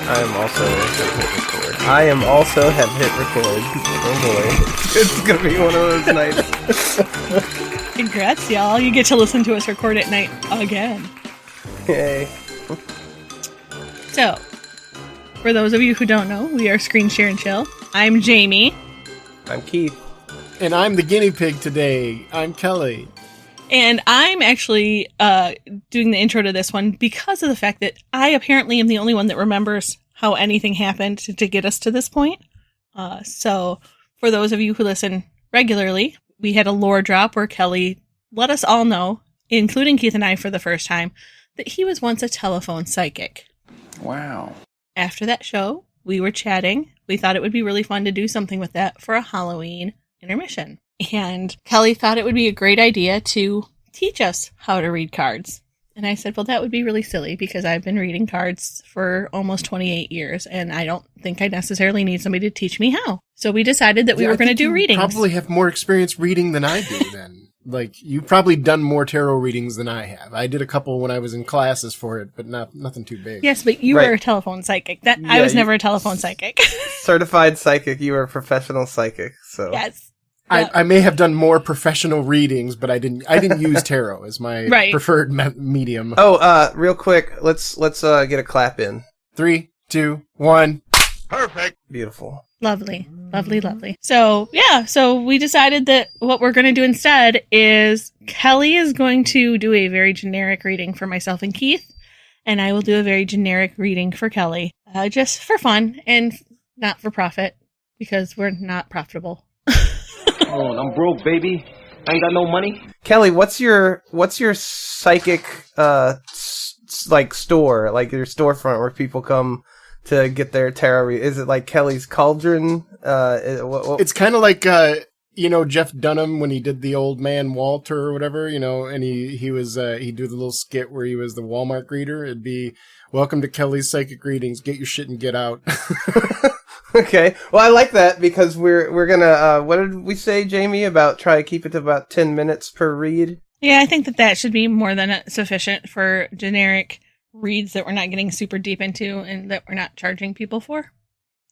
I am also have hit record. I am also have hit record. Oh boy. It's gonna be one of those nights. Congrats, y'all. You get to listen to us record at night again. Yay. So, for those of you who don't know, we are Screen Share and Chill. I'm Jamie. I'm Keith. And I'm the guinea pig today. I'm Kelley. And I'm actually doing the intro to this one because of the fact that I apparently am the only one that remembers how anything happened to get us to this point. So, for those of you who listen regularly, we had a lore drop where Kelley let us all know, including Keith and I for the first time, that he was once a telephone psychic. Wow. After that show, we were chatting. We thought it would be really fun to do something with that for a Halloween intermission. And Kelley thought it would be a great idea to teach us how to read cards. And I said, well, that would be really silly because I've been reading cards for almost 28 years and I don't think I necessarily need somebody to teach me how. So we decided that we were going to do readings. You probably have more experience reading than I do then. Like, you've probably done more tarot readings than I have. I did a couple when I was in classes for it, but nothing too big. Yes, but you were a telephone psychic. I was never a telephone psychic. Certified psychic. You were a professional psychic. So Yes. I may have done more professional readings, but I didn't use tarot as my preferred medium. Oh, real quick, let's get a clap in. 3, 2, 1. Perfect. Beautiful. Lovely. Lovely, lovely. So, yeah, so we decided that what we're going to do instead is Kelley is going to do a very generic reading for myself and Keith, and I will do a very generic reading for Kelley, just for fun and not for profit, because we're not profitable. Oh, I'm broke, baby. I ain't got no money. Kelley, what's your psychic like store, like your storefront where people come to get their tarot? Is it like Kelley's Cauldron? It's kind of like Jeff Dunham when he did the Old Man Walter or whatever, and he'd do the little skit where he was the Walmart greeter. It'd be, welcome to Kelley's Psychic Readings. Get your shit and get out. Okay. Well, I like that because we're gonna, what did we say, Jamie, about try to keep it to about 10 minutes per read? Yeah, I think that should be more than sufficient for generic reads that we're not getting super deep into and that we're not charging people for.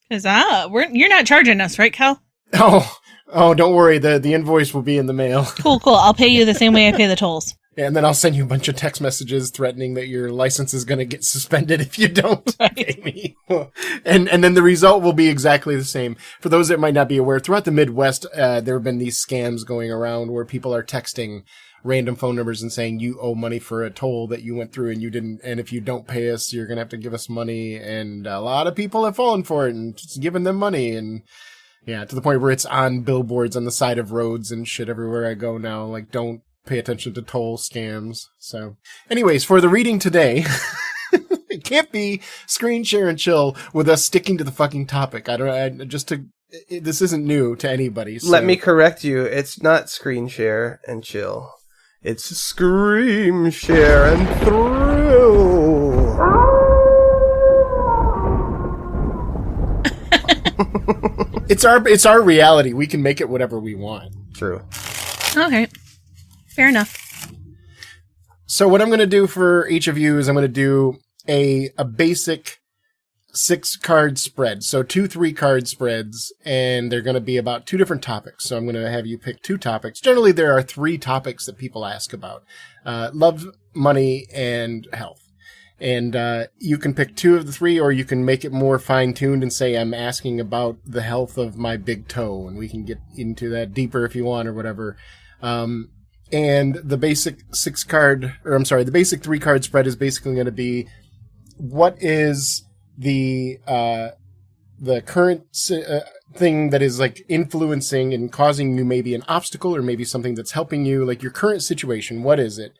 Because you're not charging us, right, Cal? Oh, don't worry. The invoice will be in the mail. Cool. I'll pay you the same way I pay the tolls. Yeah, and then I'll send you a bunch of text messages threatening that your license is going to get suspended if you don't pay me. And then the result will be exactly the same. For those that might not be aware, throughout the Midwest, there have been these scams going around where people are texting random phone numbers and saying you owe money for a toll that you went through and you didn't, and if you don't pay us, you're going to have to give us money. And a lot of people have fallen for it and just given them money. And yeah, to the point where it's on billboards on the side of roads and shit everywhere I go now. Like, don't pay attention to toll scams. So anyways, for the reading today, it can't be Screen Share and Chill with us sticking to the fucking topic. This isn't new to anybody. So. Let me correct you. It's not Screen Share and Chill. It's Scream, Share, and Thrill. It's our reality. We can make it whatever we want. True. Okay. Fair enough. So what I'm going to do for each of you is I'm going to do a basic 6-card spread. So 2 3-card spreads, and they're going to be about 2 different topics. So I'm going to have you pick 2 topics. Generally, there are 3 topics that people ask about. Love, money, and health. And you can pick 2 of the 3, or you can make it more fine-tuned and say, I'm asking about the health of my big toe, and we can get into that deeper if you want or whatever. And the basic 3-card spread is basically going to be what is the current thing that is like influencing and causing you maybe an obstacle or maybe something that's helping you, like your current situation. What is it?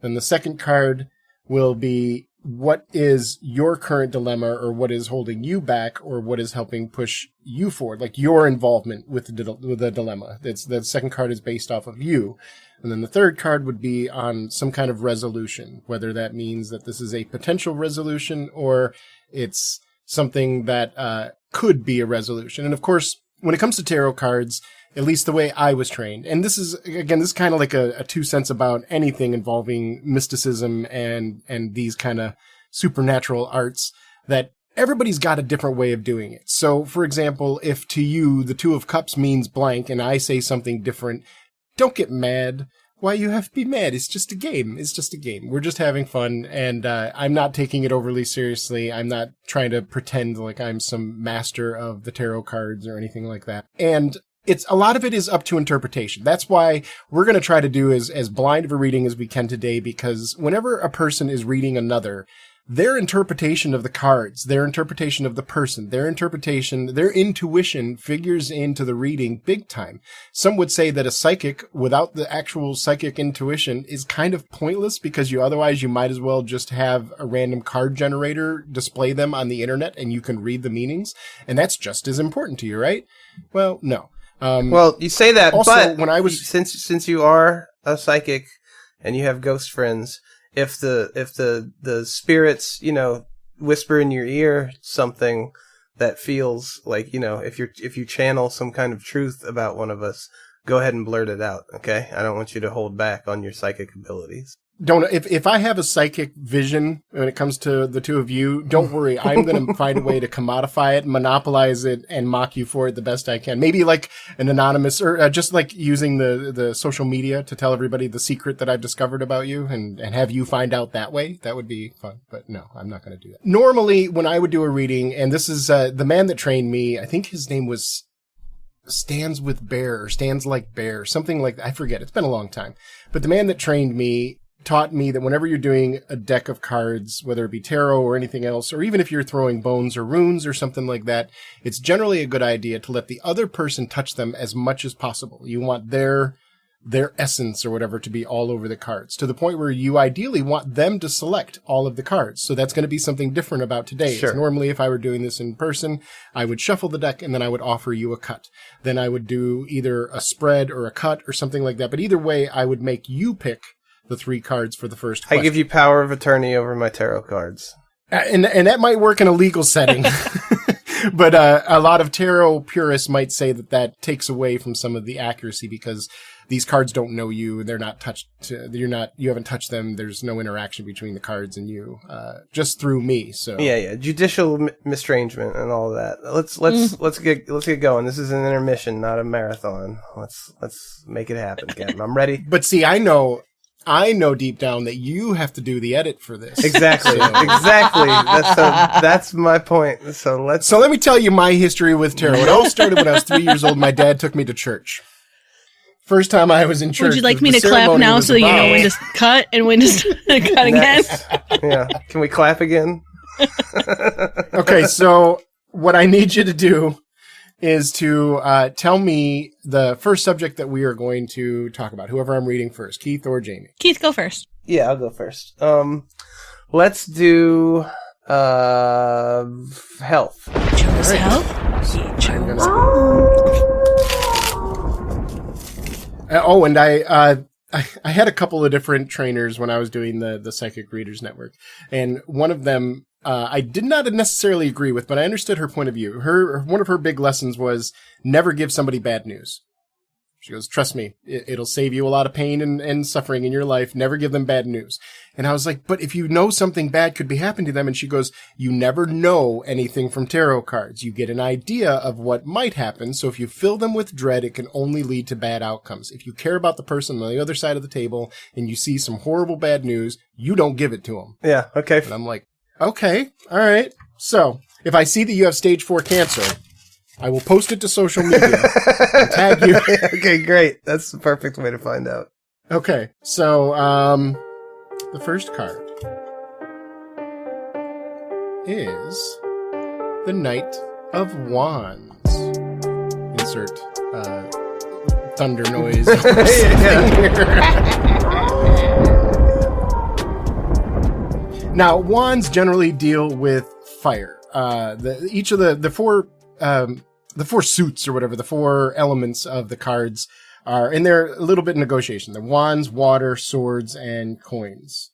Then the second card will be what is your current dilemma or what is holding you back or what is helping push you forward, like your involvement with the dilemma. The second card is based off of you. And then the third card would be on some kind of resolution, whether that means that this is a potential resolution or it's something that could be a resolution. And of course, when it comes to tarot cards, at least the way I was trained, and this is kind of like a 2 cents about anything involving mysticism and these kind of supernatural arts, that everybody's got a different way of doing it. So, for example, if to you the Two of Cups means blank and I say something different, don't get mad. Why you have to be mad? It's just a game. It's just a game. We're just having fun, and I'm not taking it overly seriously. I'm not trying to pretend like I'm some master of the tarot cards or anything like that. And a lot of it is up to interpretation. That's why we're going to try to do as blind of a reading as we can today, because whenever a person is reading another, their interpretation of the cards, their interpretation of the person, their intuition figures into the reading big time. Some would say that a psychic without the actual psychic intuition is kind of pointless, because otherwise you might as well just have a random card generator display them on the internet and you can read the meanings. And that's just as important to you, right? Well, no. Well, you say that, also, but when I was since you are a psychic and you have ghost friends, if the spirits, whisper in your ear something that feels like, if you channel some kind of truth about one of us, go ahead and blurt it out, okay? I don't want you to hold back on your psychic abilities. If I have a psychic vision when it comes to the two of you, don't worry. I'm going to find a way to commodify it, monopolize it, and mock you for it the best I can. Maybe like an anonymous, or just like using the social media to tell everybody the secret that I've discovered about you and have you find out that way. That would be fun. But no, I'm not going to do that. Normally, when I would do a reading, and this is the man that trained me, I think his name was Stands with Bear or Stands Like Bear, something like that. I forget. It's been a long time. But the man that trained me taught me that whenever you're doing a deck of cards, whether it be tarot or anything else, or even if you're throwing bones or runes or something like that, it's generally a good idea to let the other person touch them as much as possible. You want their essence or whatever to be all over the cards, to the point where you ideally want them to select all of the cards. So that's going to be something different about today. Sure. Normally, if I were doing this in person, I would shuffle the deck and then I would offer you a cut. Then I would do either a spread or a cut or something like that. But either way, I would make you pick the 3 cards for the first question. I give you power of attorney over my tarot cards. And that might work in a legal setting. But a lot of tarot purists might say that takes away from some of the accuracy, because these cards don't know you. They're not touched. You haven't touched them. There's no interaction between the cards and you, just through me. So yeah. Judicial mistrangement and all of that. Let's get going. This is an intermission, not a marathon. Let's make it happen, Captain. I'm ready. But see, I know deep down that you have to do the edit for this. Exactly. Exactly. That's my point. So let me tell you my history with tarot. It all started when I was 3 years old. My dad took me to church. First time I was in church. Would you like me to clap now so you know when to cut and when to start cutting again? Yeah. Can we clap again? Okay, so what I need you to do is to tell me the first subject that we are going to talk about. Whoever I'm reading first, Keith or Jamie. Keith, go first. Yeah, I'll go first. Let's do health. Chose health? He chose. And I had a couple of different trainers when I was doing the Psychic Readers Network, and one of them I did not necessarily agree with, but I understood her point of view. One of her big lessons was never give somebody bad news. She goes, trust me, it'll save you a lot of pain and suffering in your life. Never give them bad news. And I was like, but if you know something bad could be happening to them, and she goes, you never know anything from tarot cards. You get an idea of what might happen. So if you fill them with dread, it can only lead to bad outcomes. If you care about the person on the other side of the table and you see some horrible bad news, you don't give it to them. Yeah. Okay. And I'm like, okay, all right. So if I see that you have stage 4 cancer, I will post it to social media and tag you. Okay, great. That's the perfect way to find out. Okay, so the first card is the Knight of Wands. Insert thunder noise. Now, wands generally deal with fire. Each of the four suits or whatever, the 4 elements of the cards are, and they're a little bit in negotiation. The wands, water, swords, and coins.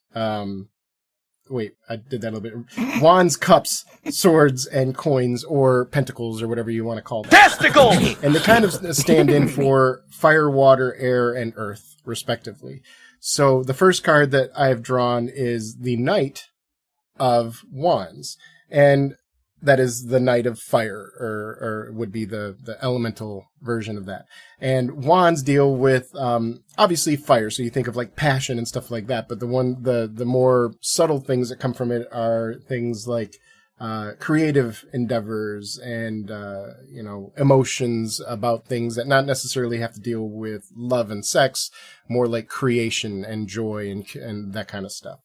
Wait, I did that a little bit. Wands, cups, swords, and coins, or pentacles, or whatever you want to call them. Testicles! And they kind of stand in for fire, water, air, and earth, respectively. So the first card that I have drawn is the Knight of Wands. And that is the knight of fire, or would be the elemental version of that. And wands deal with, obviously fire. So you think of like passion and stuff like that. But the more subtle things that come from it are things like, creative endeavors and, emotions about things that not necessarily have to deal with love and sex, more like creation and joy and that kind of stuff.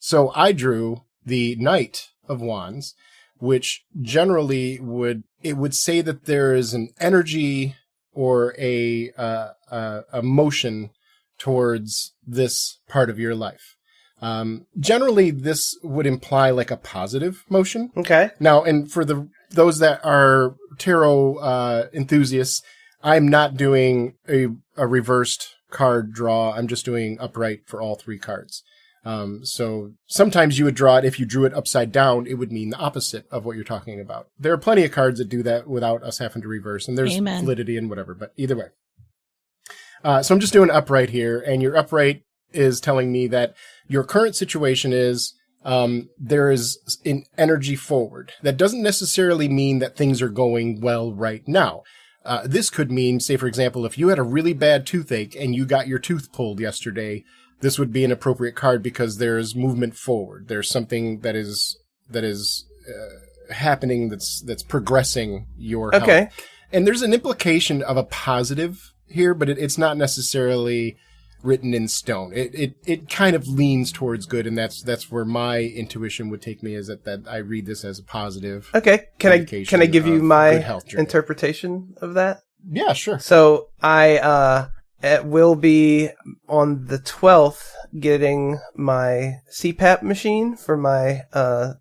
So I drew the Knight of Wands, which generally would say that there is an energy or a motion towards this part of your life. Generally, this would imply like a positive motion. Okay. Now, and for those that are tarot enthusiasts, I'm not doing a reversed card draw. I'm just doing upright for all three cards. So sometimes you would draw it. If you drew it upside down, it would mean the opposite of what you're talking about. There are plenty of cards that do that without us having to reverse, and there's validity and whatever, but either way. So I'm just doing upright here, and your upright is telling me that your current situation is, there is an energy forward. That doesn't necessarily mean that things are going well right now. This could mean, say, for example, if you had a really bad toothache and you got your tooth pulled yesterday, this would be an appropriate card because there's movement forward. There's something that is happening that's progressing your health. Okay. And there's an implication of a positive here, but it's not necessarily written in stone. It kind of leans towards good, and that's where my intuition would take me, is that I read this as a positive. Okay. Can I give you my interpretation of that? Yeah, sure. So it will be on the 12th getting my CPAP machine for my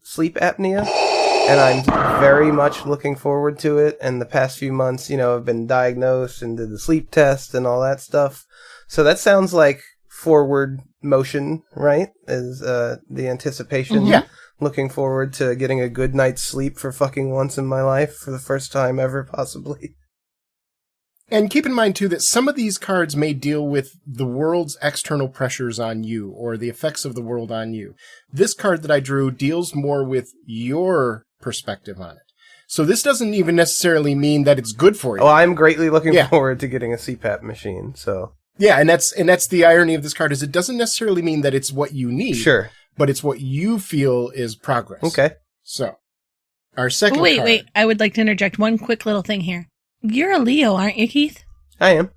sleep apnea, and I'm very much looking forward to it. And the past few months, I've been diagnosed and did the sleep test and all that stuff. So that sounds like forward motion, right? Is the anticipation. Mm-hmm. Yeah. Looking forward to getting a good night's sleep for fucking once in my life for the first time ever, possibly. And keep in mind, too, that some of these cards may deal with the world's external pressures on you or the effects of the world on you. This card that I drew deals more with your perspective on it. So this doesn't even necessarily mean that it's good for you. Oh, I'm greatly looking forward to getting a CPAP machine, so... Yeah, and that's the irony of this card, is it doesn't necessarily mean that it's what you need. Sure. But it's what you feel is progress. Okay. So, our second card. Wait. I would like to interject one quick little thing here. You're a Leo, aren't you, Keith? I am.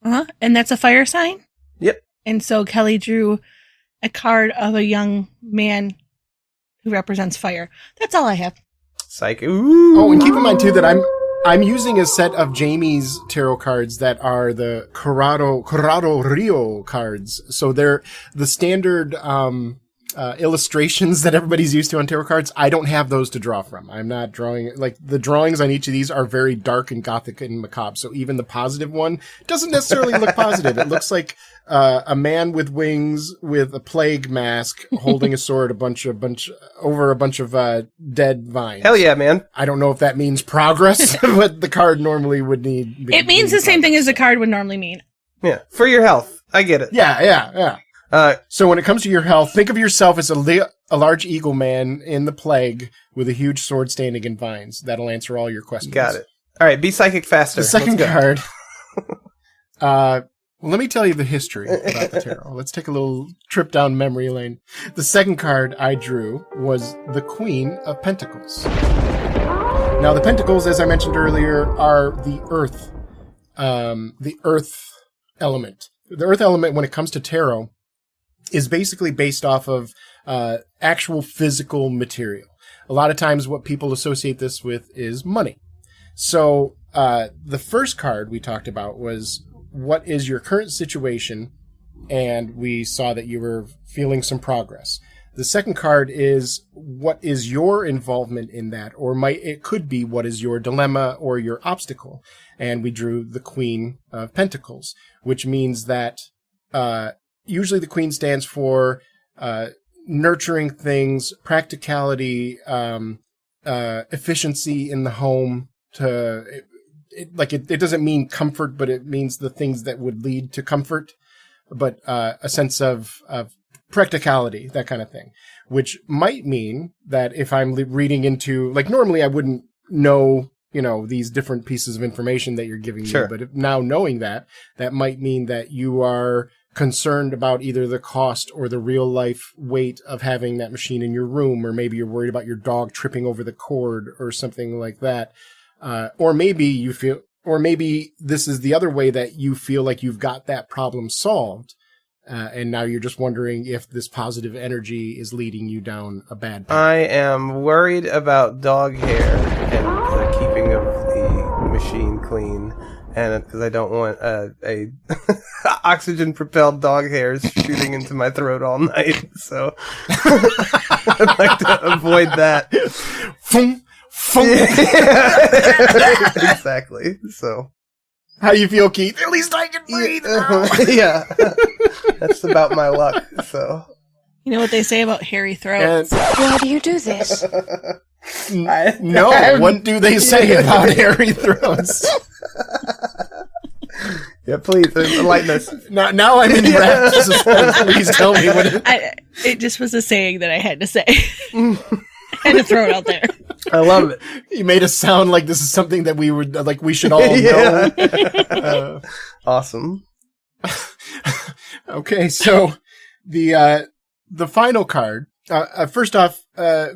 Uh-huh. And that's a fire sign? Yep. And so Kelley drew a card of a young man who represents fire. That's all I have. Psych. Ooh. Oh, and keep in mind, too, that I'm using a set of Jamie's tarot cards that are the Corrado Rio cards. So they're the standard illustrations that everybody's used to on tarot cards. I don't have those to draw from. I'm not drawing, like, the drawings on each of these are very dark and gothic and macabre. So even the positive one doesn't necessarily look positive. It looks like a man with wings with a plague mask holding a sword over a bunch of dead vines. Hell yeah, man. I don't know if that means progress, but the card normally would need. It means the same thing as a card would normally mean. Yeah, for your health. I get it. Yeah. So when it comes to your health, think of yourself as a large eagle man in the plague with a huge sword standing in vines. That'll answer all your questions. Got it. All right, be psychic faster. The second card. Let me tell you the history about the tarot. Let's take a little trip down memory lane. The second card I drew was the Queen of Pentacles. Now, the Pentacles, as I mentioned earlier, are the earth element. The earth element, when it comes to tarot, is basically based off of actual physical material. A lot of times what people associate this with is money. So the first card we talked about was, what is your current situation? And we saw that you were feeling some progress. The second card is, what is your involvement in that? Or it could be, what is your dilemma or your obstacle? And we drew the Queen of Pentacles, which means that usually the Queen stands for nurturing things, practicality, efficiency in the home. It doesn't mean comfort, but it means the things that would lead to comfort. But a sense of practicality, that kind of thing, which might mean that if I'm reading into, like, normally I wouldn't know, these different pieces of information that you're giving me, but now knowing that might mean that you are concerned about either the cost or the real life weight of having that machine in your room, or maybe you're worried about your dog tripping over the cord or something like that. Or maybe this is the other way that you feel like you've got that problem solved. And now you're just wondering if this positive energy is leading you down a bad path. I am worried about dog hair and the keeping of the machine clean, and because I don't want a oxygen-propelled dog hairs shooting into my throat all night, so I'd like to avoid that. Exactly. So. How do you feel, Keith? At least I can breathe now. Yeah. That's about my luck, so. You know what they say about hairy throats? Why do you do this? No, what do they say about hairy throats? Yeah, please, enlighten us. Now I'm in rapt suspense. Please tell me what it just was a saying that I had to say. I had to throw it out there. I love it. You made us sound like this is something that we should all know. Awesome. Okay, so the final card. First off,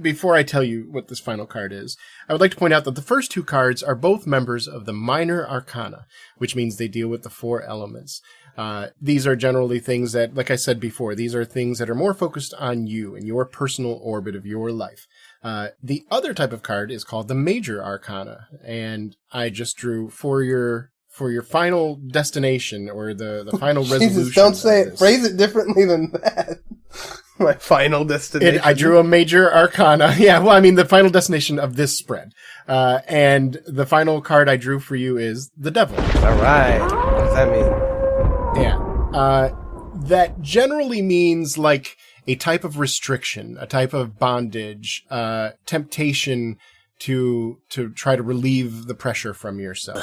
before I tell you what this final card is, I would like to point out that the first two cards are both members of the Minor Arcana, which means they deal with the 4 elements. These are generally things that, like I said before, these are things that are more focused on you and your personal orbit of your life. The other type of card is called the Major Arcana, and I just drew for your final destination or the final resolution. Jesus, don't say it. Phrase it differently than that. My final destination. I drew a Major Arcana. Yeah, well, I mean, the final destination of this spread. And the final card I drew for you is the Devil. All right. What does that mean? Yeah. That generally means like a type of restriction, a type of bondage, temptation to try to relieve the pressure from yourself.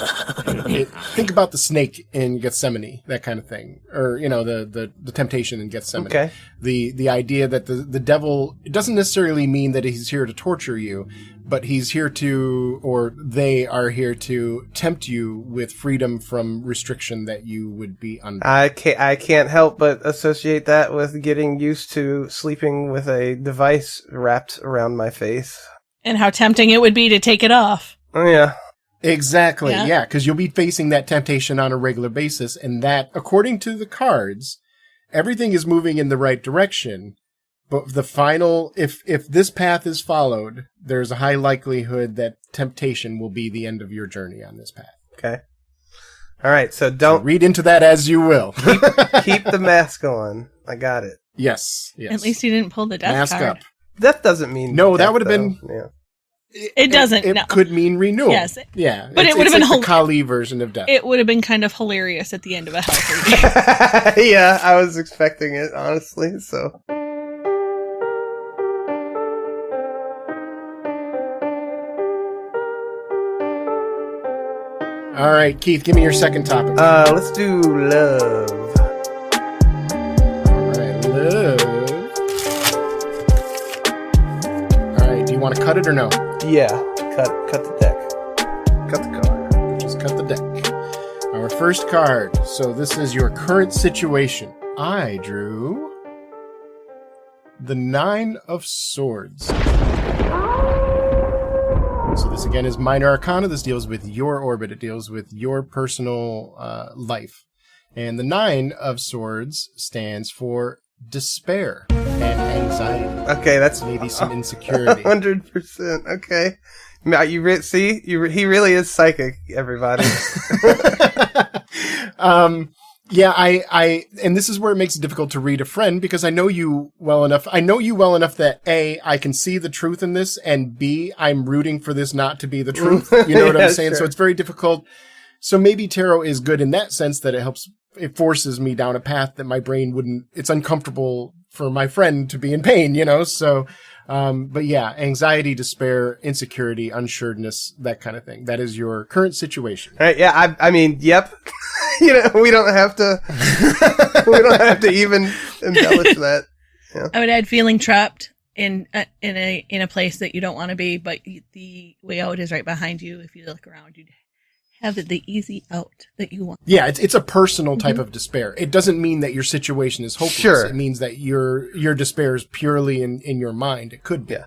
Think about the snake in Gethsemane, that kind of thing, or the temptation in Gethsemane. Okay. The idea that the devil, it doesn't necessarily mean that he's here to torture you, but he's here to, or they are here to tempt you with freedom from restriction that you would be under. I can't help but associate that with getting used to sleeping with a device wrapped around my face. And how tempting it would be to take it off. Oh, yeah. Exactly, yeah, because you'll be facing that temptation on a regular basis, and that, according to the cards, everything is moving in the right direction, but the final, if this path is followed, there's a high likelihood that temptation will be the end of your journey on this path. Okay. All right, so don't... So read into that as you will. keep the mask on. I got it. Yes. At least you didn't pull the death mask card. Up. Death doesn't mean no. death, That would have though. been. Yeah. It doesn't. It no. could mean renewal. Yes. Yeah. But it would have been the Kali version of death. It would have been kind of hilarious at the end of a health reading. Yeah, I was expecting it, honestly. So. All right, Keith, give me your second topic. Let's do love. All right, love. Want to cut it or no? Yeah, cut the deck. Cut the card. Just cut the deck. Our first card. So this is your current situation. I drew the 9 of Swords. So this again is Minor Arcana. This deals with your orbit. It deals with your personal life. And the 9 of Swords stands for despair and anxiety. Okay, that's maybe some insecurity. 100%. Okay, now he really is psychic. Everybody. Yeah, I and this is where it makes it difficult to read a friend because I know you well enough. I know you well enough that A, I can see the truth in this, and B, I'm rooting for this not to be the truth. You know what I'm saying? Sure. So it's very difficult. So maybe tarot is good in that sense that it forces me down a path that my brain wouldn't, it's uncomfortable for my friend to be in pain, so, but yeah, anxiety, despair, insecurity, unsureness, that kind of thing. That is your current situation. All right, yeah, I mean, yep. We don't have to even embellish that. Yeah. I would add feeling trapped in a place that you don't want to be, but the way out is right behind you. If you look around, you'd have the easy out that you want. Yeah, it's a personal type of despair. It doesn't mean that your situation is hopeless. Sure. It means that your despair is purely in your mind. It could be.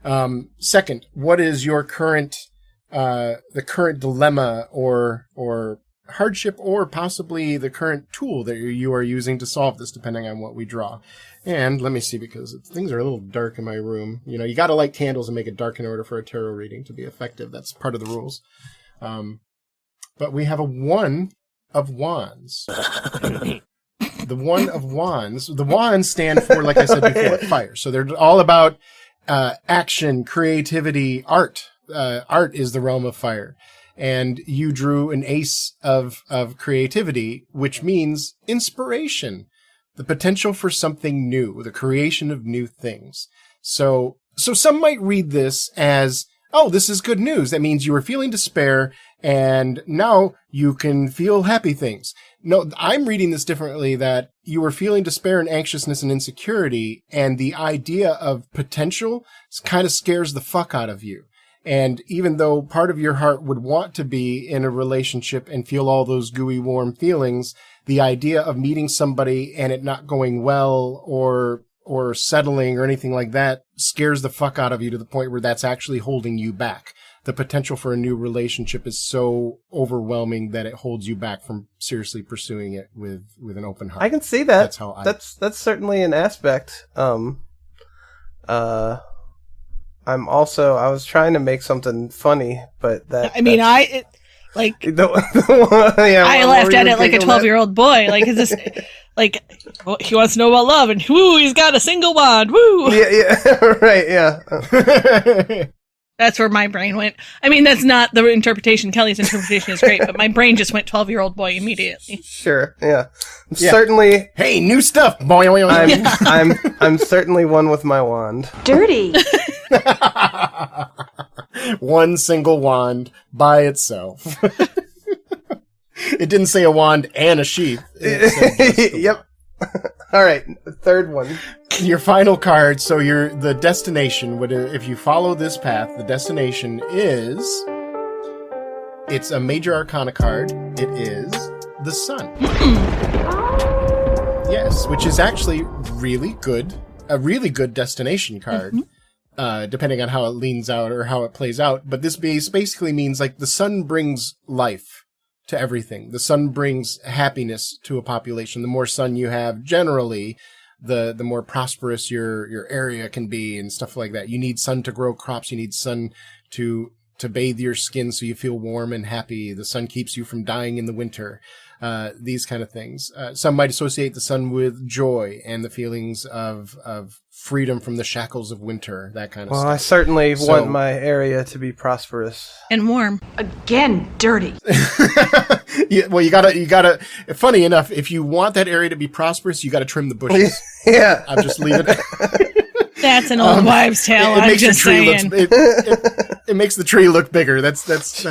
Yeah. Second, what is your current the current dilemma or hardship, or possibly the current tool that you are using to solve this, depending on what we draw? And let me see, because things are a little dark in my room. You know, you got to light candles and make it dark in order for a tarot reading to be effective. That's part of the rules. But we have a One of Wands. The One of Wands. The wands stand for, like I said before, fire. So they're all about action, creativity, art. Art is the realm of fire. And you drew an ace of creativity, which means inspiration, the potential for something new, the creation of new things. So some might read this as, oh, this is good news. That means you were feeling despair, and now you can feel happy things. No, I'm reading this differently, that you were feeling despair and anxiousness and insecurity, and the idea of potential kind of scares the fuck out of you. And even though part of your heart would want to be in a relationship and feel all those gooey, warm feelings, the idea of meeting somebody and it not going well or settling or anything like that scares the fuck out of you, to the point where that's actually holding you back. The potential for a new relationship is so overwhelming that it holds you back from seriously pursuing it with an open heart. I can see that. That's how that's certainly an aspect. I was trying to make something funny, but that. I mean, I I laughed at it like a 12-year-old boy. Like, is this like, well, he wants to know about love, and woo, he's got a single wand. Woo. Yeah, right, yeah. That's where my brain went. I mean, that's not the interpretation. Kelly's interpretation is great, but my brain just went 12-year-old boy immediately. Sure, yeah. Certainly. Hey, new stuff. I'm certainly one with my wand. Dirty. One single wand by itself. It didn't say a wand and a sheath. Yep. All right, third one. Your final card. So the destination. If you follow this path, the destination is. It's a major arcana card. It is the Sun. Yes, which is actually really good. A really good destination card. Depending on how it leans out or how it plays out. But this basically means, like, the sun brings life to everything. The sun brings happiness to a population. The more sun you have, generally, the more prosperous your area can be and stuff like that. You need sun to grow crops. You need sun to bathe your skin so you feel warm and happy. The sun keeps you from dying in the winter. These kind of things. Some might associate the sun with joy and the feelings of freedom from the shackles of winter, that kind of stuff. Well, I certainly want my area to be prosperous. And warm. Again, dirty. Yeah, well, you gotta, funny enough, if you want that area to be prosperous, you gotta trim the bushes. Yeah. I'll just leave it. That's an old wives' tale. It I'm makes just the tree saying. it makes the tree look bigger. That's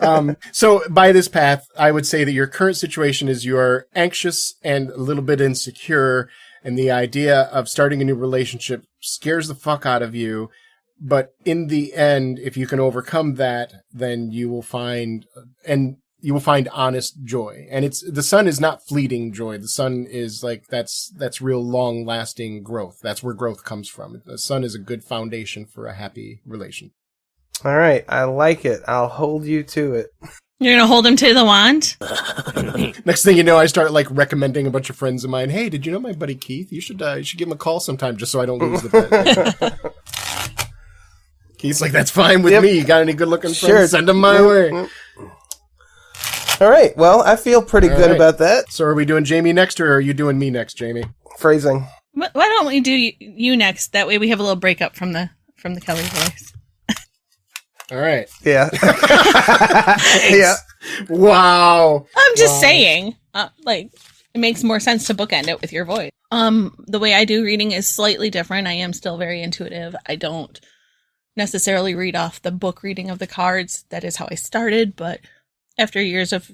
all. So by this path, I would say that your current situation is you are anxious and a little bit insecure, and the idea of starting a new relationship scares the fuck out of you. But in the end, if you can overcome that, then you will find honest joy. And the sun is not fleeting joy. The sun is like, that's real long lasting growth. That's where growth comes from. The sun is a good foundation for a happy relation. All right. I like it. I'll hold you to it. You're going to hold him to the wand? Next thing you know, I start like recommending a bunch of friends of mine. Hey, did you know my buddy Keith? You should give him a call sometime just so I don't lose the bet. Keith's like, that's fine with me. You got any good looking friends? Sure. Send them my way. All right. Well, I feel pretty good about that. So are we doing Jamie next, or are you doing me next, Jamie? Phrasing. Why don't we do you next? That way we have a little breakup from the Kelley voice. All right. Yeah. Yeah. Wow. I'm just saying, it makes more sense to bookend it with your voice. The way I do reading is slightly different. I am still very intuitive. I don't necessarily read off the book reading of the cards. That is how I started, but after years of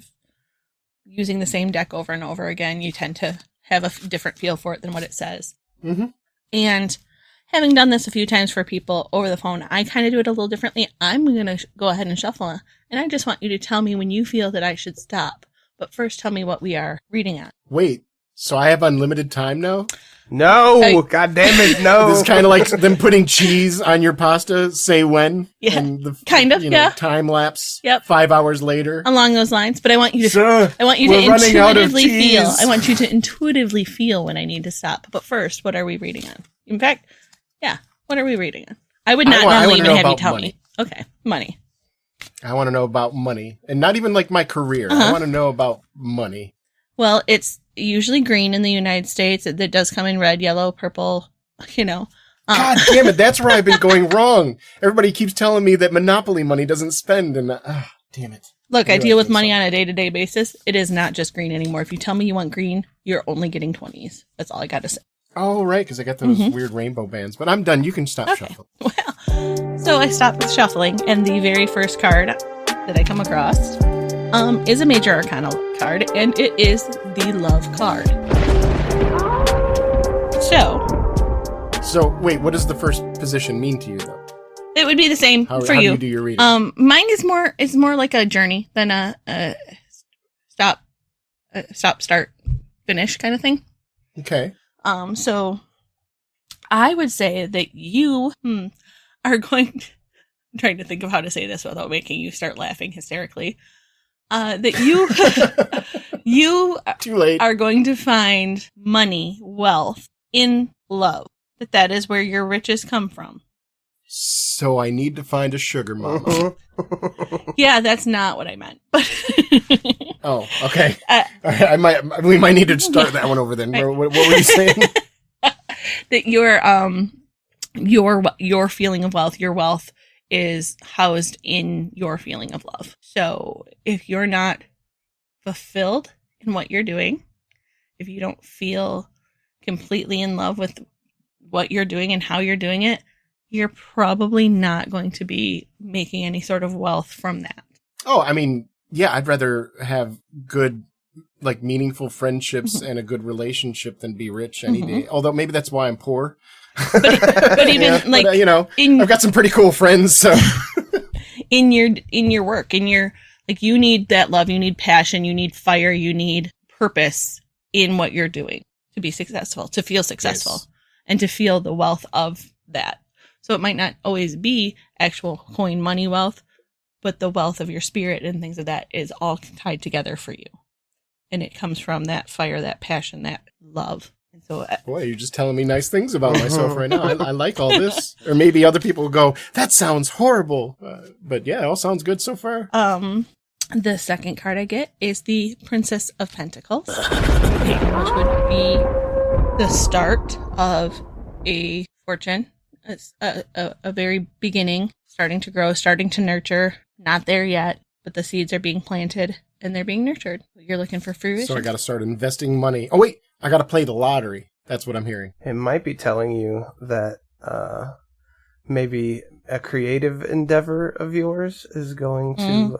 using the same deck over and over again, you tend to have a different feel for it than what it says. Mm-hmm. And having done this a few times for people over the phone, I kind of do it a little differently. I'm going to go ahead and shuffle, and I just want you to tell me when you feel that I should stop. But first, tell me what we are reading on. Wait, so I have unlimited time now? No, God damn it, no. This is kind of like them putting cheese on your pasta, say when. Yeah, and the, kind of, yeah. Time lapse. Yep. 5 hours later. Along those lines, but I want you to Sir, I want you we're to running out of intuitively feel. cheese. I want you to intuitively feel when I need to stop. But first, what are we reading on? In fact, yeah, what are we reading on? I would not normally even have you tell me. Okay, money. I want to know about money. And not even like my career. I want to know about money. Well, it's usually green in the United States. That does come in red, yellow, purple, God damn it, that's where I've been going wrong. Everybody keeps telling me that Monopoly money doesn't spend, and damn it. Look, I deal with money on a day-to-day basis. It is not just green anymore. If you tell me you want green, you're only getting 20s. That's all I got to say. Oh, right, because I got those weird rainbow bands. But I'm done. You can stop shuffling. Well, so I stopped shuffling, and the very first card that I come across is a Major Arcana card, and it is the Love card. So, wait, what does the first position mean to you, though? it would be the same How for do you. you do your reading? Mine is more like a journey than a stop, start, finish kind of thing. Okay. So I would say that you are going to, I'm trying to think of how to say this without making you start laughing hysterically. That you you Too late. are going to find money, wealth in love. That is where your riches come from. So I need to find a sugar mama. Yeah, that's not what I meant. But Oh, okay. All right, we might need to start that one over then. What were you saying? That your feeling of wealth, your wealth is housed in your feeling of love. So if you're not fulfilled in what you're doing, if you don't feel completely in love with what you're doing and how you're doing it, you're probably not going to be making any sort of wealth from that. Oh, I mean, yeah, I'd rather have good, like, meaningful friendships and a good relationship than be rich any day. Although maybe that's why I'm poor. But even I've got some pretty cool friends. So in your work, you need that love, you need passion, you need fire, you need purpose in what you're doing to be successful, to feel successful, yes. And to feel the wealth of that. So it might not always be actual coin money wealth, but the wealth of your spirit and things of that is all tied together for you. And it comes from that fire, that passion, that love. And so, boy, you're just telling me nice things about myself right now. I like all this. Or maybe other people go, that sounds horrible. But yeah, it all sounds good so far. The second card I get is the Princess of Pentacles, which would be the start of a fortune. It's a very beginning, starting to grow, starting to nurture. Not there yet, but the seeds are being planted and they're being nurtured. You're looking for fruition. So I got to start investing money. Oh, wait, I got to play the lottery. That's what I'm hearing. It might be telling you that maybe a creative endeavor of yours is going to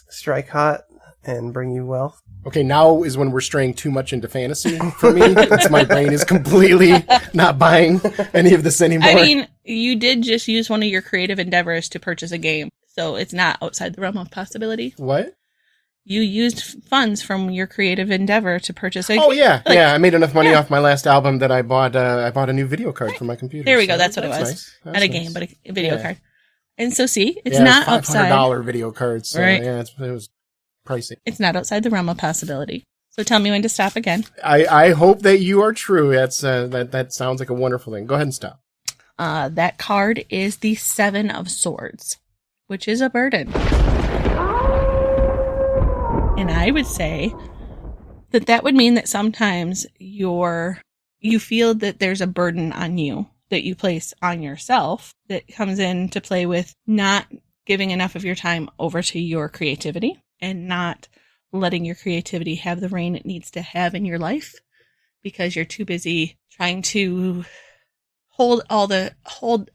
strike hot and bring you wealth. Okay, now is when we're straying too much into fantasy for me. It's my brain is completely not buying any of this anymore. I mean, you did just use one of your creative endeavors to purchase a game, so it's not outside the realm of possibility. What? You used funds from your creative endeavor to purchase a game. Oh, yeah. I made enough money off my last album that I bought a new video card for my computer. There we go. That's what it was. Nice. Not a game, but a video card. And so, see, it's it not was outside. $500 video cards. So, right. Yeah, it was pricey. It's not outside the realm of possibility. So tell me when to stop again. I hope that you are true. That sounds like a wonderful thing. Go ahead and stop. That card is the Seven of Swords, which is a burden. And I would say that would mean that sometimes you feel that there's a burden on you that you place on yourself that comes into play with not giving enough of your time over to your creativity and not letting your creativity have the reign it needs to have in your life because you're too busy trying to hold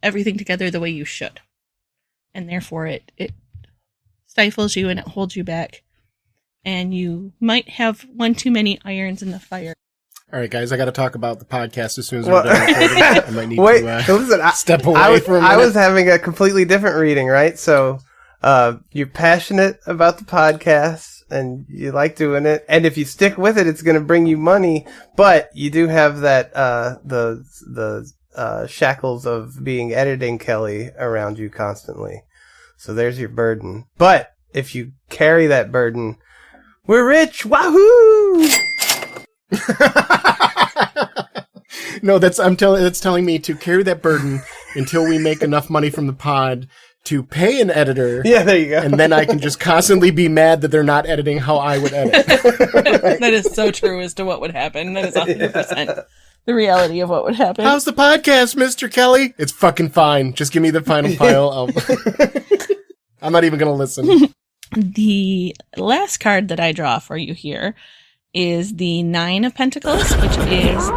everything together the way you should. And therefore it stifles you and it holds you back. And you might have one too many irons in the fire. All right, guys, I got to talk about the podcast as soon as we're done recording. I might need to listen, step away for a minute. I was having a completely different reading, right? So, you're passionate about the podcast and you like doing it. And if you stick with it, it's going to bring you money. But you do have that, the shackles of being editing Kelley around you constantly. So there's your burden. But if you carry that burden, we're rich. Wahoo! No, that's telling me to carry that burden until we make enough money from the pod to pay an editor. Yeah, there you go. And then I can just constantly be mad that they're not editing how I would edit. That is so true as to what would happen. That is 100% the reality of what would happen. How's the podcast, Mr. Kelley? It's fucking fine. Just give me the final file. I'm not even going to listen. The last card that I draw for you here is the 9 of Pentacles, which is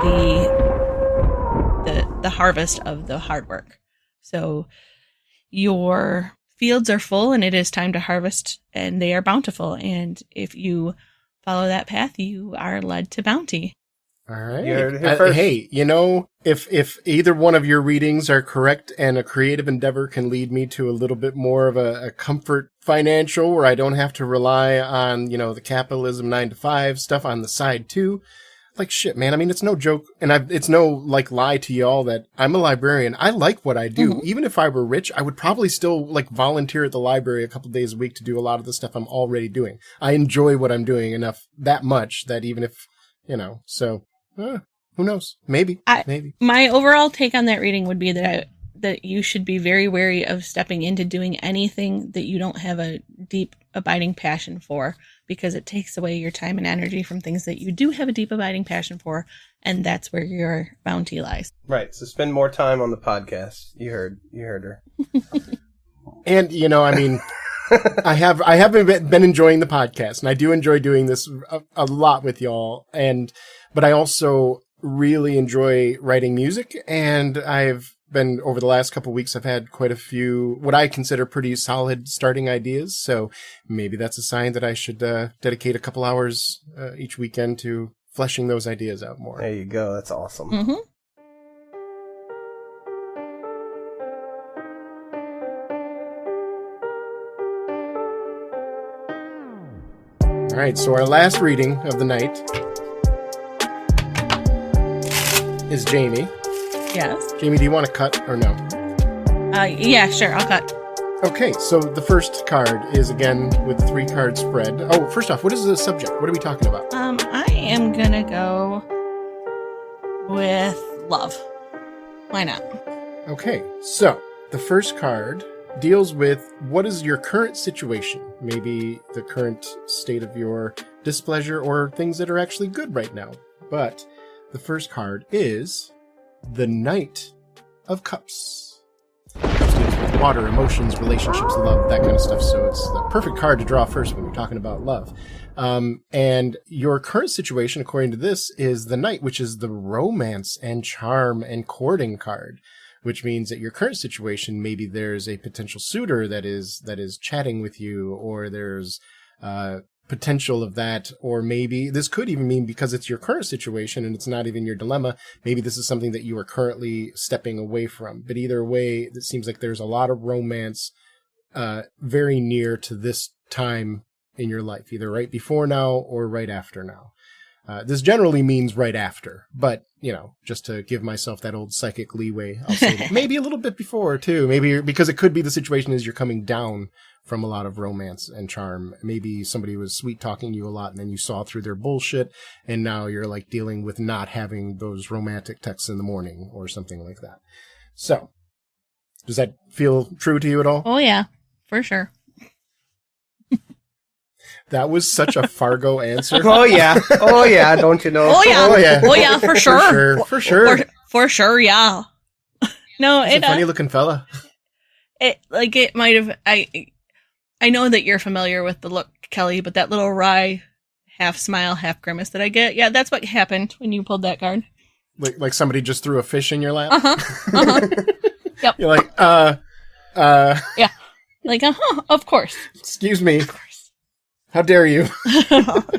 the harvest of the hard work. So your fields are full and it is time to harvest, and they are bountiful. And if you follow that path, you are led to bounty. All right. You heard it here first. Hey, if either one of your readings are correct and a creative endeavor can lead me to a little bit more of a comfort financial where I don't have to rely on, the capitalism 9 to 5 stuff on the side too. Like shit, man. I mean, it's no joke. And it's no lie to y'all that I'm a librarian. I like what I do. Mm-hmm. Even if I were rich, I would probably still volunteer at the library a couple of days a week to do a lot of the stuff I'm already doing. I enjoy what I'm doing enough that much that even if, so who knows? Maybe. My overall take on that reading would be that you should be very wary of stepping into doing anything that you don't have a deep, abiding passion for, because it takes away your time and energy from things that you do have a deep, abiding passion for, and that's where your bounty lies. Right. So spend more time on the podcast. You heard her. And I haven't been enjoying the podcast, and I do enjoy doing this a lot with y'all, but I also really enjoy writing music, and I've been, over the last couple of weeks, I've had quite a few, what I consider pretty solid starting ideas, so maybe that's a sign that I should dedicate a couple hours each weekend to fleshing those ideas out more. There you go. That's awesome. Mm-hmm. All right, so our last reading of the night is Jamie. Yes. Jamie, do you want to cut or no? Yeah, sure. I'll cut. Okay, so the first card is again with 3 card spread. Oh, first off, what is the subject? What are we talking about? I am gonna go with love. Why not? Okay, so the first card deals with what is your current situation, maybe the current state of your displeasure or things that are actually good right now. But the first card is the Knight of Cups. Which deals with water, emotions, relationships, love, that kind of stuff. So it's the perfect card to draw first when you're talking about love. And your current situation, according to this, is the Knight, which is the romance and charm and courting card. Which means that your current situation, maybe there's a potential suitor that is chatting with you, or there's potential of that, or maybe this could even mean, because it's your current situation and it's not even your dilemma, maybe this is something that you are currently stepping away from. But either way, it seems like there's a lot of romance very near to this time in your life, either right before now or right after now. This generally means right after, but, just to give myself that old psychic leeway, I'll say that maybe a little bit before, too. Maybe because it could be the situation is you're coming down from a lot of romance and charm. Maybe somebody was sweet-talking you a lot, and then you saw through their bullshit, and now you're, dealing with not having those romantic texts in the morning or something like that. So, does that feel true to you at all? Oh, yeah, for sure. That was such a Fargo answer. Oh yeah, don't you know? Oh yeah, for sure. For sure, yeah. No, it's a funny looking fella. It might have. I know that you're familiar with the look, Kelley, but that little wry, half smile, half grimace that I get, yeah, that's what happened when you pulled that card. Like somebody just threw a fish in your lap. Yep. You're like, yeah. Of course. Excuse me. Of course. How dare you?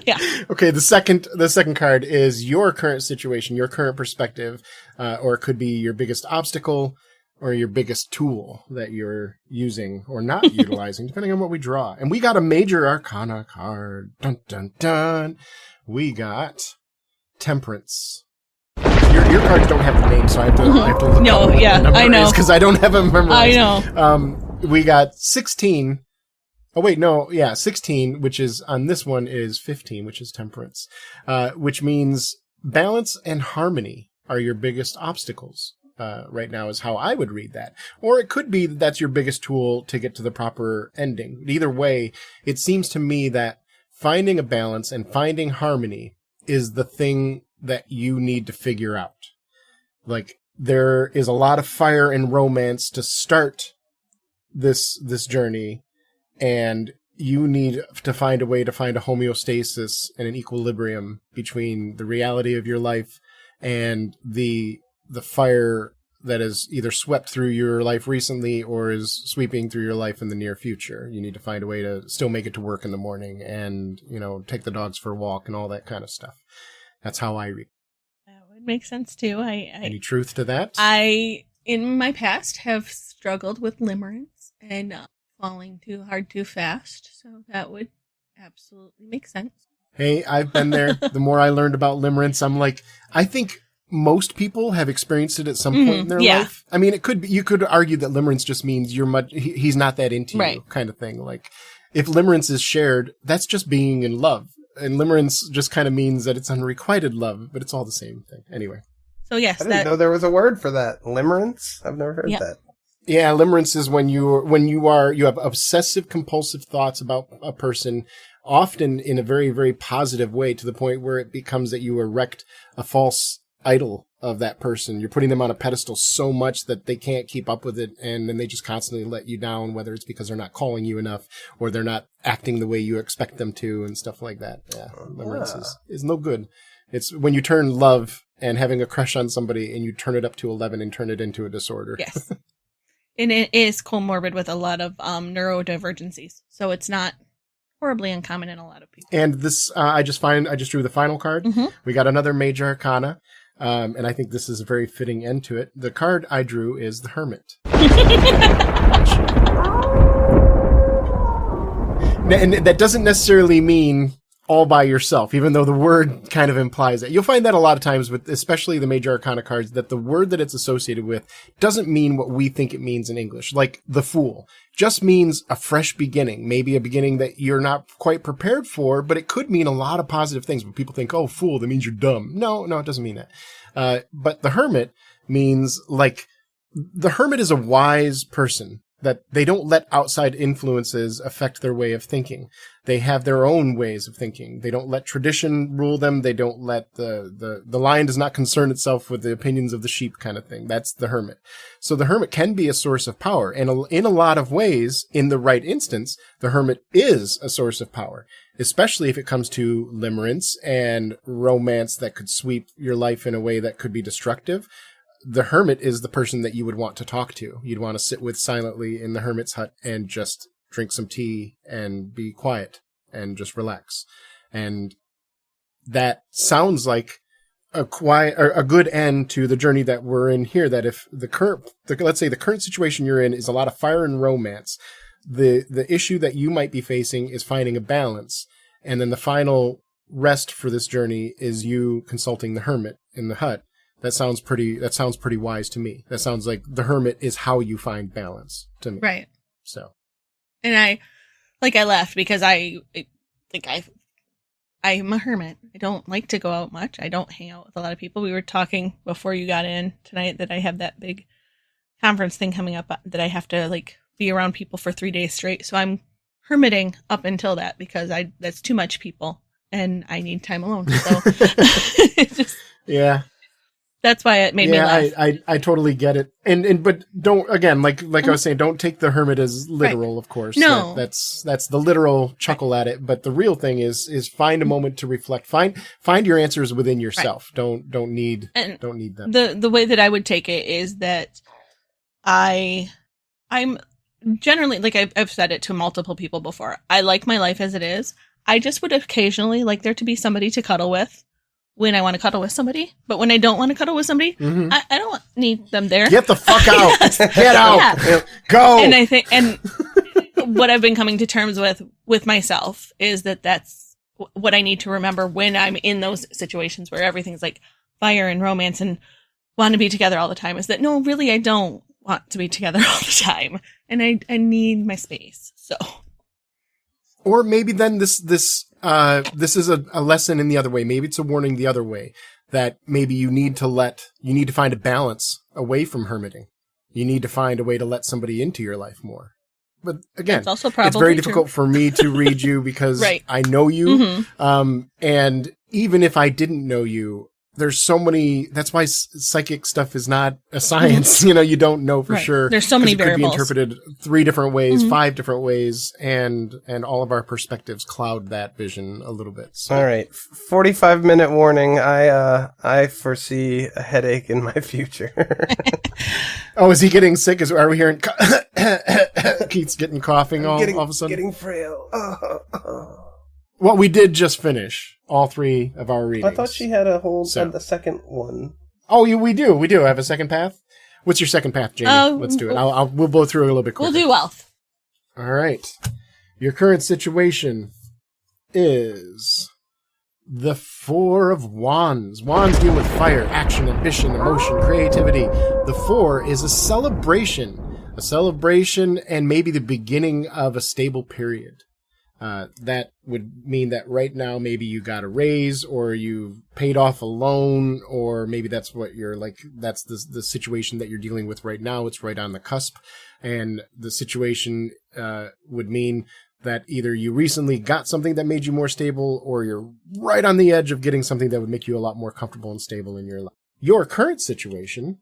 Yeah. Okay, the second card is your current situation, your current perspective, or it could be your biggest obstacle or your biggest tool that you're using or not utilizing, depending on what we draw. And we got a major arcana card. Dun, dun, dun. We got Temperance. Your cards don't have the name, so I have to look No, up what yeah, the number I know. because I don't have them memorized. I know. We got 16. Oh, wait, no. Yeah, 16, which is on this one is 15, which is Temperance, which means balance and harmony are your biggest obstacles. Right now is how I would read that. Or it could be that that's your biggest tool to get to the proper ending. Either way, it seems to me that finding a balance and finding harmony is the thing that you need to figure out. Like, there is a lot of fire and romance to start this journey, and you need to find a way to find a homeostasis and an equilibrium between the reality of your life and the fire that is either swept through your life recently or is sweeping through your life in the near future. You need to find a way to still make it to work in the morning and, take the dogs for a walk and all that kind of stuff. That's how I read. That would make sense too. Any truth to that? I, in my past, have struggled with limerence and falling too hard too fast. So that would absolutely make sense. Hey, I've been there. The more I learned about limerence, I'm like, I think most people have experienced it at some point in their life. I mean, you could argue that limerence just means he's not that into you, kind of thing. Like, if limerence is shared, that's just being in love. And limerence just kind of means that it's unrequited love, but it's all the same thing. Anyway. So yes, I didn't know there was a word for that. Limerence? I've never heard that. Yeah, limerence is when you have obsessive compulsive thoughts about a person, often in a very, very positive way, to the point where it becomes that you erect a false idol of that person. You're putting them on a pedestal so much that they can't keep up with it, and then they just constantly let you down, whether it's because they're not calling you enough or they're not acting the way you expect them to and stuff like that. Yeah, limerence is no good. It's when you turn love and having a crush on somebody and you turn it up to 11 and turn it into a disorder. Yes. And it is comorbid with a lot of neurodivergencies. So it's not horribly uncommon in a lot of people. And this, I just drew the final card. Mm-hmm. We got another major arcana. And I think this is a very fitting end to it. The card I drew is the Hermit. And that doesn't necessarily mean all by yourself, even though the word kind of implies that. You'll find that a lot of times with especially the major arcana cards, that the word that it's associated with doesn't mean what we think it means in English. Like the Fool just means a fresh beginning, maybe a beginning that you're not quite prepared for, but it could mean a lot of positive things. When people think, oh, fool, that means you're dumb. No, it doesn't mean that. But the Hermit means, like, the Hermit is a wise person, that they don't let outside influences affect their way of thinking. They have their own ways of thinking. They don't let tradition rule them. They don't let the lion does not concern itself with the opinions of the sheep kind of thing. That's the Hermit. So the Hermit can be a source of power. And in a lot of ways, in the right instance, the Hermit is a source of power, especially if it comes to limerence and romance that could sweep your life in a way that could be destructive. The Hermit is the person that you would want to talk to. You'd want to sit with silently in the Hermit's hut and just drink some tea and be quiet and just relax. And that sounds like a quiet or a good end to the journey that we're in here. That if let's say the current situation you're in is a lot of fire and romance, the issue that you might be facing is finding a balance. And then the final rest for this journey is you consulting the Hermit in the hut. That sounds pretty wise to me. That sounds like the Hermit is how you find balance to me. Right. So. And I left because I think I'm a hermit. I don't like to go out much. I don't hang out with a lot of people. We were talking before you got in tonight that I have that big conference thing coming up that I have to be around people for 3 days straight. So I'm hermiting up until that because that's too much people and I need time alone. So yeah. That's why it made me laugh. I totally get it. But don't, again, like I was saying, don't take the Hermit as literal, of course. No. That's the literal chuckle at it. But the real thing is find a moment to reflect. Find your answers within yourself. Right. Don't need them. The way that I would take it is that I'm generally, I've said it to multiple people before, I like my life as it is. I just would occasionally like there to be somebody to cuddle with when I want to cuddle with somebody. But when I don't want to cuddle with somebody, I don't need them there. Get the fuck out. Get out. Yeah. Go. And I think, and what I've been coming to terms with myself is that that's what I need to remember when I'm in those situations where everything's like fire and romance and want to be together all the time, is that no, really, I don't want to be together all the time. And I need my space. So. Or maybe then this is a lesson in the other way. Maybe it's a warning the other way, that maybe you need to find a balance away from hermiting. You need to find a way to let somebody into your life more. But again, it's also probably very difficult for me to read you because right. I know you. And even if I didn't know you, there's so many, that's why psychic stuff is not a science. You don't know for sure. There's so many variables. It could be interpreted 3 different ways, 5 different ways, and all of our perspectives cloud that vision a little bit. So. All right. 45-minute warning. I foresee a headache in my future. Oh, is he getting sick? Are we hearing Keith's getting coughing all of a sudden? Getting frail. Well, we did just finish all 3 of our readings. I thought she had a hold on the second one. Oh, we do. We do have a second path. What's your second path, Jamie? Let's do it. We'll go through it a little bit quicker. We'll do wealth. All right. Your current situation is the 4 of Wands. Wands deal with fire, action, ambition, emotion, creativity. The 4 is a celebration and maybe the beginning of a stable period. That would mean that right now maybe you got a raise or you've paid off a loan, or maybe that's what you're like, that's the situation that you're dealing with right now. It's right on the cusp. And the situation would mean that either you recently got something that made you more stable, or you're right on the edge of getting something that would make you a lot more comfortable and stable in your life. Your current situation,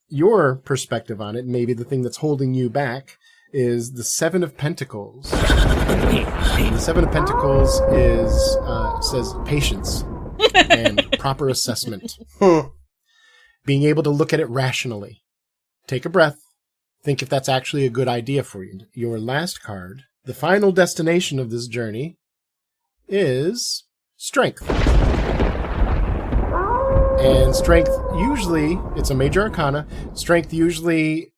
your perspective on it, maybe the thing that's holding you back, is the 7 of Pentacles. The 7 of Pentacles says patience and proper assessment. Being able to look at it rationally. Take a breath. Think if that's actually a good idea for you. Your last card, the final destination of this journey, is Strength. And Strength usually, it's a major arcana, Strength usually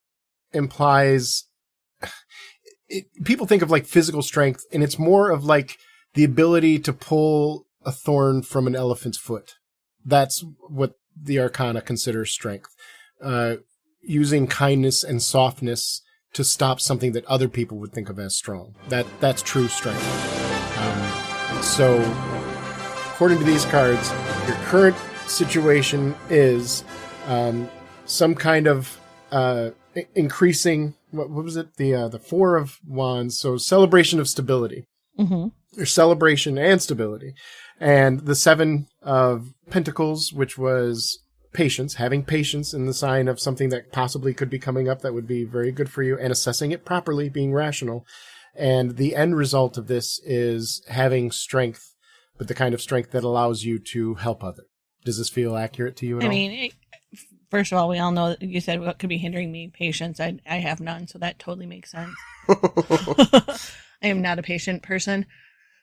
implies... people think of like physical strength, and it's more of like the ability to pull a thorn from an elephant's foot. That's what the arcana considers strength. Using kindness and softness to stop something that other people would think of as strong. That's true strength. So, according to these cards, your current situation is some kind of increasing... What was it? The 4 of Wands. So celebration of stability. Or celebration and stability. And the 7 of Pentacles, which was patience, having patience in the sign of something that possibly could be coming up that would be very good for you, and assessing it properly, being rational. And the end result of this is having strength, but the kind of strength that allows you to help others. Does this feel accurate to you at all? I mean, first of all, we all know that you said what could be hindering me, patience. I have none, so that totally makes sense. I am not a patient person.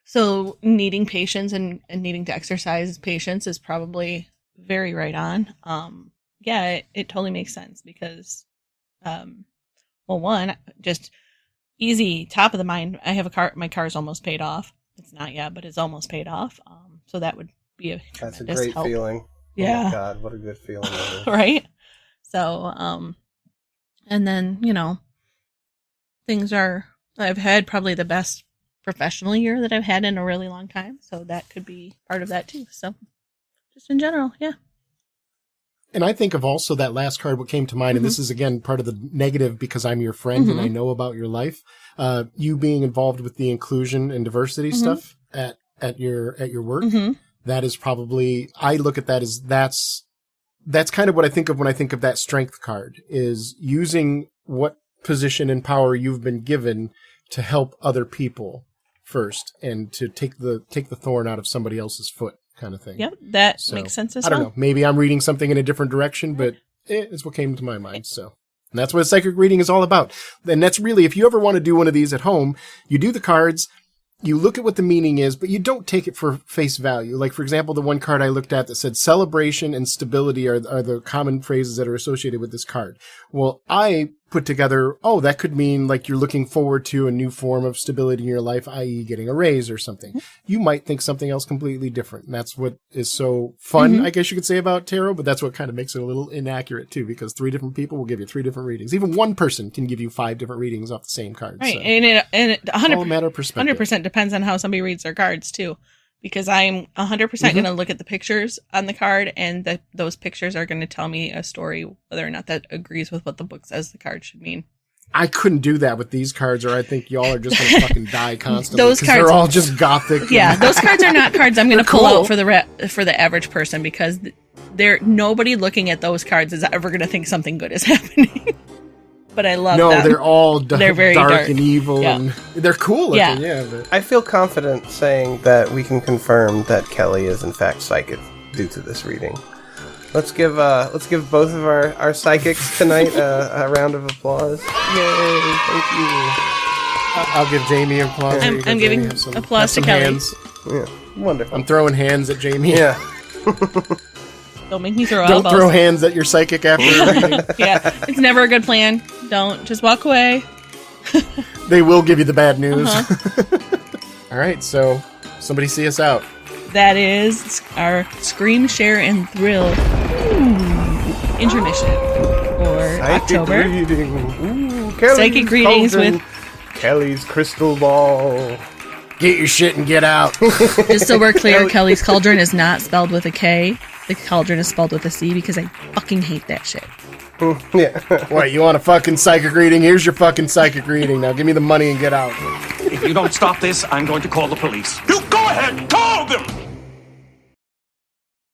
So needing patience and needing to exercise patience is probably very right on. Yeah, it totally makes sense because, well, one, just easy, top of the mind. I have a car. My car's almost paid off. It's not yet, but it's almost paid off. So that would be that's a great help. feeling. Yeah. Oh my God, what a good feeling that is. Right? So, and then, I've had probably the best professional year that I've had in a really long time. So that could be part of that too. So just in general, yeah. And I think of also that last card, what came to mind, and this is again part of the negative because I'm your friend and I know about your life. You being involved with the inclusion and diversity stuff at your work. That is probably, I look at that as that's kind of what I think of when I think of that strength card, is using what position and power you've been given to help other people first and to take the thorn out of somebody else's foot kind of thing. Yep, that makes sense as well. I don't know. Maybe I'm reading something in a different direction, but it's what came to my mind. So, and that's what a psychic reading is all about. And that's really, if you ever want to do one of these at home, you do the cards. you look at what the meaning is, but you don't take it for face value. Like, for example, the one card I looked at that said celebration and stability are the common phrases that are associated with this card. Well, I put together, that could mean like you're looking forward to a new form of stability in your life, i.e. getting a raise or something. You might think something else completely different. And that's what is so fun, I guess you could say, about tarot, but that's what kind of makes it a little inaccurate too, because 3 different people will give you 3 different readings. Even one person can give you 5 different readings off the same card. Right. So. And it 100%, all a matter of perspective. 100% depends on how somebody reads their cards too. Because I'm 100% going to look at the pictures on the card, and those pictures are going to tell me a story, whether or not that agrees with what the book says the card should mean. I couldn't do that with these cards, or I think y'all are just going to fucking die constantly. Those cards, they're all just gothic. Yeah, those cards are not cards I'm going to pull cool. out for the average person, because nobody looking at those cards is ever going to think something good is happening. But I love them. No, they're all they're very dark and evil, yeah. and they're cool looking. Yeah, but I feel confident saying that we can confirm that Kelley is in fact psychic due to this reading. Let's give both of our psychics tonight a round of applause. Yay! Thank you. I'll give Jamie applause. I'm giving applause to Kelley. Hands. Yeah, wonderful. I'm throwing hands at Jamie. Yeah. Don't make me throw Don't elbows. throw hands at your psychic after a reading. Yeah, it's never a good plan. Don't. Just walk away. They will give you the bad news. All right, so somebody see us out. That is our Scream, Share, and Thrill intermission for Psychic October. reading. Ooh, Kelley's Psychic readings cauldron. with Kelley's crystal ball. Get your shit and get out. Just so we're clear, Kelley's Cauldron is not spelled with a K. The cauldron is spelled with a C, because I fucking hate that shit. Yeah. What, you want a fucking psychic reading? Here's your fucking psychic reading. Now give me the money and get out. If you don't stop this, I'm going to call the police. You go ahead, call them!